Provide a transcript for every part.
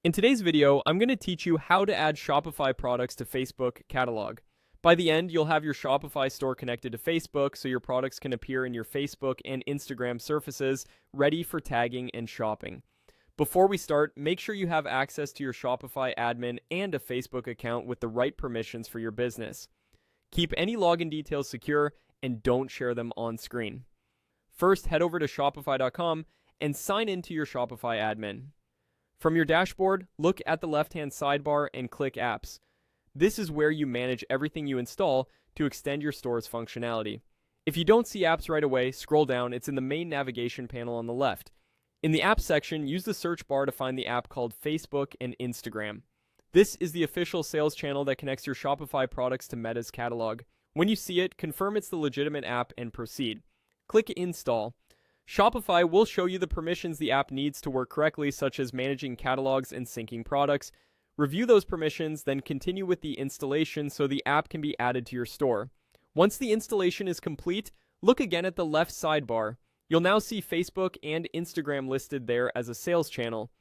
In today's video, I'm going to teach you how to add Shopify products to Facebook catalog. By the end, you'll have your Shopify store connected to Facebook so your products can appear in your Facebook and Instagram surfaces, ready for tagging and shopping. Before we start, make sure you have access to your Shopify admin and a Facebook account with the right permissions for your business. Keep any login details secure and don't share them on screen. First, head over to Shopify.com and sign into your Shopify admin. From your dashboard, look at the left-hand sidebar and click Apps. This is where you manage everything you install to extend your store's functionality. If you don't see apps right away, scroll down. It's in the main navigation panel on the left. In the Apps section, use the search bar to find the app called Facebook and Instagram. This is the official sales channel that connects your Shopify products to Meta's catalog. When you see it, confirm it's the legitimate app and proceed. Click Install. Shopify will show you the permissions the app needs to work correctly, such as managing catalogs and syncing products. Review those permissions, then continue with the installation so the app can be added to your store. Once the installation is complete, look again at the left sidebar. You'll now see Facebook and Instagram listed there as a sales channel.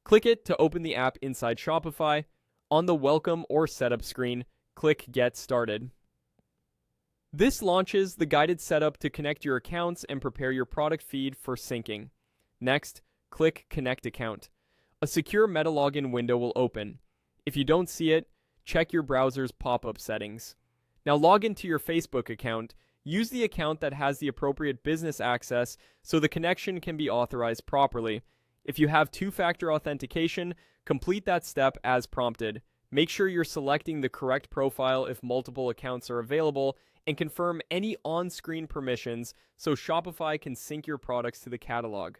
Click it to open the app inside Shopify. On the Welcome or Setup screen, click Get Started. This launches the guided setup to connect your accounts and prepare your product feed for syncing. Next, click Connect Account. A secure Meta login window will open. If you don't see it, check your browser's pop-up settings. Now log into your Facebook account. Use the account that has the appropriate business access so the connection can be authorized properly. If you have two-factor authentication, complete that step as prompted. Make sure you're selecting the correct profile if multiple accounts are available, and confirm any on-screen permissions so Shopify can sync your products to the catalog.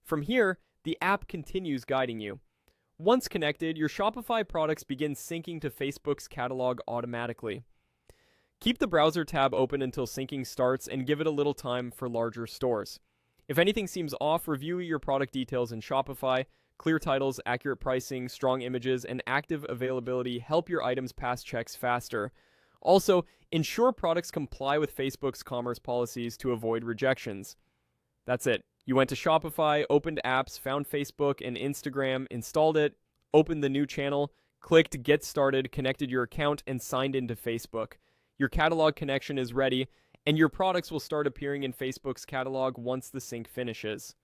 From here, the app continues guiding you. Once connected, your Shopify products begin syncing to Facebook's catalog automatically. Keep the browser tab open until syncing starts and give it a little time for larger stores. If anything seems off, review your product details in Shopify. Clear titles, accurate pricing, strong images, and active availability help your items pass checks faster. Also, ensure products comply with Facebook's commerce policies to avoid rejections. That's it. You went to Shopify, opened apps, found Facebook and Instagram, installed it, opened the new channel, clicked Get Started, connected your account, and signed into Facebook. Your catalog connection is ready, and your products will start appearing in Facebook's catalog once the sync finishes.